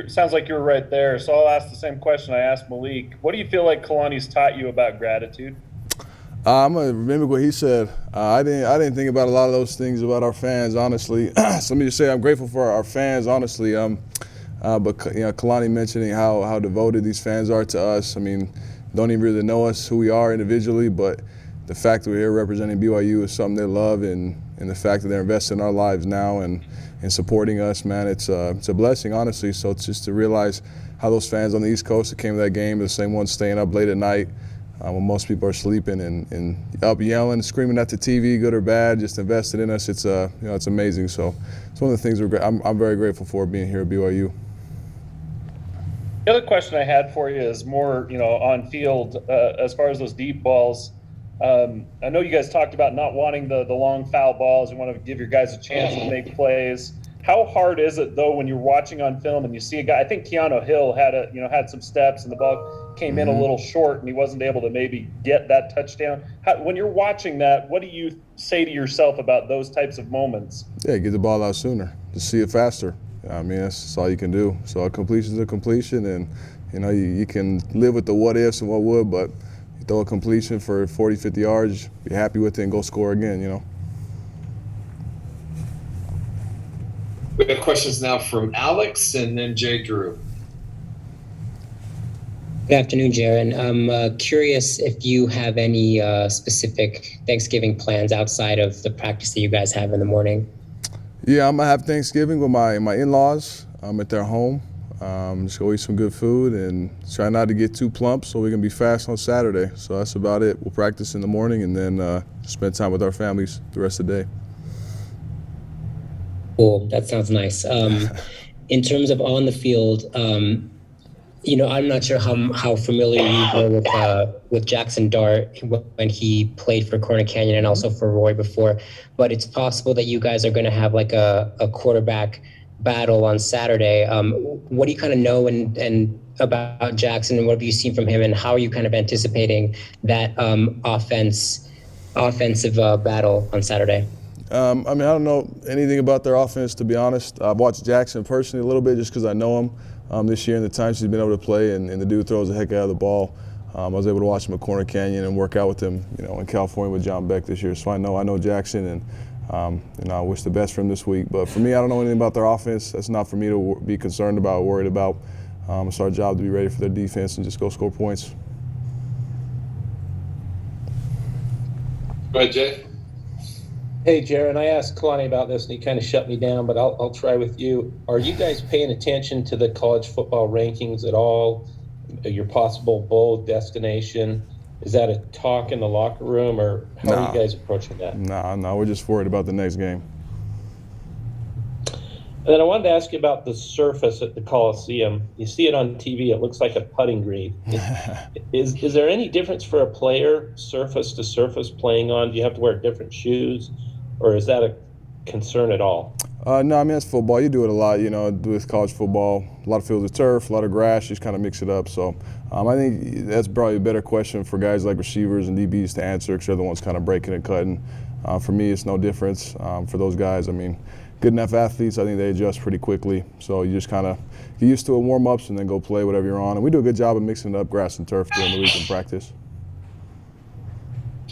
Sounds like you're right there. So I'll ask the same question I asked Malik. What do you feel like Kalani's taught you about gratitude? I'm gonna remember what he said. I didn't think about a lot of those things about our fans, honestly. So let me just say I'm grateful for our fans, honestly. But Kalani mentioning how devoted these fans are to us. I mean, don't even really know us, who we are individually, but the fact that we're here representing BYU is something they love, and the fact that they're investing in our lives now and supporting us, man, it's a blessing, honestly. So it's just to realize how those fans on the East Coast that came to that game are the same ones staying up late at night when most people are sleeping and up yelling, screaming at the TV, good or bad, just invested in us. It's amazing. So it's one of the things I'm very grateful for being here at BYU. The other question I had for you is more, on field as far as those deep balls. I know you guys talked about not wanting the long foul balls. You want to give your guys a chance to make plays. How hard is it though when you're watching on film and you see a guy? I think Keanu Hill had some steps and the ball came in a little short and he wasn't able to maybe get that touchdown. When you're watching that, what do you say to yourself about those types of moments? Yeah, get the ball out sooner, just see it faster. I mean, that's all you can do. So a completion is a completion, and you can live with the what ifs and what would, but you throw a completion for 40, 50 yards, be happy with it, and go score again. We have questions now from Alex and then Jay Drew. Good afternoon, Jaren. I'm curious if you have any specific Thanksgiving plans outside of the practice that you guys have in the morning. Yeah, I'm gonna have Thanksgiving with my in-laws. I'm at their home. Just go eat some good food and try not to get too plump so we can be fast on Saturday. So that's about it. We'll practice in the morning and then spend time with our families the rest of the day. Cool, that sounds nice. In terms of on the field, I'm not sure how familiar you were with Jackson Dart when he played for Corner Canyon and also for Roy before, but it's possible that you guys are going to have like a quarterback battle on Saturday. What do you kind of know and about Jackson, and what have you seen from him, and how are you kind of anticipating that offensive battle on Saturday? I don't know anything about their offense, to be honest. I've watched Jackson personally a little bit just because I know him. This year and the times he's been able to play, and the dude throws the heck out of the ball. I was able to watch him at Corner Canyon and work out with him, in California with John Beck this year. So I know Jackson, and I wish the best for him this week. But for me, I don't know anything about their offense. That's not for me to be concerned about or worried about. It's our job to be ready for their defense and just go score points. Go ahead, Jay. Hey, Jaren, I asked Kalani about this, and he kind of shut me down, but I'll try with you. Are you guys paying attention to the college football rankings at all? Your possible bowl destination? Is that a talk in the locker room, or how are you guys approaching that? No, we're just worried about the next game. And then I wanted to ask you about the surface at the Coliseum. You see it on TV, it looks like a putting green. Is there any difference for a player, surface to surface, playing on? Do you have to wear different shoes? Or is that a concern at all? No, I mean, it's football. You do it a lot, with college football. A lot of fields of turf, a lot of grass, you just kind of mix it up. So I think that's probably a better question for guys like receivers and DBs to answer, because they're the ones kind of breaking and cutting. For me, it's no difference. For those guys, I mean, good enough athletes, I think they adjust pretty quickly. So you just kind of get used to it, warm-ups, and then go play whatever you're on. And we do a good job of mixing it up, grass and turf, during the week in practice.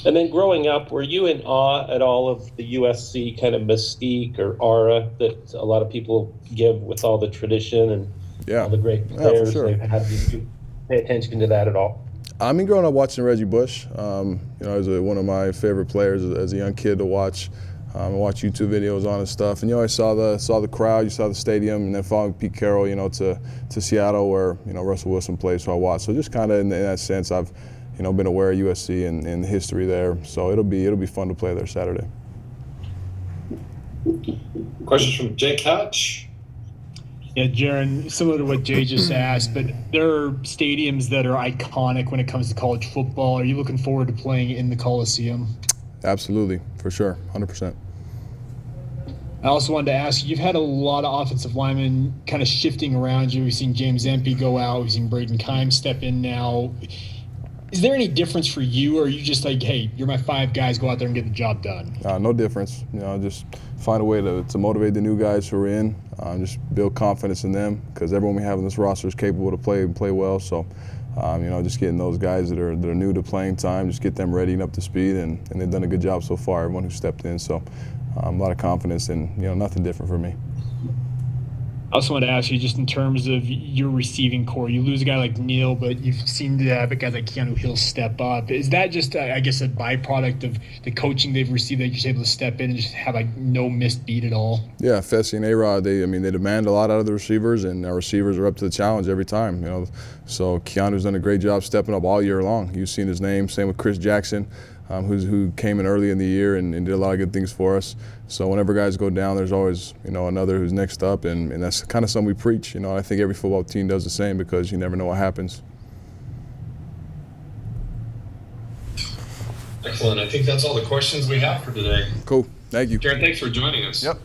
And then growing up, were you in awe at all of the USC kind of mystique or aura that a lot of people give with all the tradition and all the great players they've had? Did you pay attention to that at all? I mean, growing up watching Reggie Bush, he was one of my favorite players as a young kid to watch. I watch YouTube videos on and stuff, and you always saw the crowd, you saw the stadium, and then following Pete Carroll, to Seattle where Russell Wilson plays. So I watched. So just kind of in that sense, I've been aware of USC and the history there. So it'll be fun to play there Saturday. Questions from Jake Hatch. Yeah, Jaren, similar to what Jay just asked, but there are stadiums that are iconic when it comes to college football. Are you looking forward to playing in the Coliseum? Absolutely, for sure, 100%. I also wanted to ask you, you've had a lot of offensive linemen kind of shifting around you. We've seen James Empey go out. We've seen Braden Kimes step in now. Is there any difference for you, or are you just like, hey, you're my 5 guys, go out there and get the job done? No difference. Just find a way to motivate the new guys who are in, just build confidence in them, because everyone we have in this roster is capable to play well. So, just getting those guys that are new to playing time, just get them ready and up to speed, and they've done a good job so far, everyone who stepped in. So, a lot of confidence, and nothing different for me. I also wanted to ask you, just in terms of your receiving core, you lose a guy like Neil, but you've seen guys like Keanu Hill step up. Is that just, I guess, a byproduct of the coaching they've received that you're just able to step in and just have like no missed beat at all? Yeah, Fessy and A-Rod, they demand a lot out of the receivers, and our receivers are up to the challenge every time. So Keanu's done a great job stepping up all year long. You've seen his name. Same with Chris Jackson, who came in early in the year and did a lot of good things for us. So whenever guys go down, there's always another who's next up, and that's kind of something we preach. I think every football team does the same, because you never know what happens. Excellent. I think that's all the questions we have for today. Cool. Thank you. Jaren, thanks for joining us. Yep.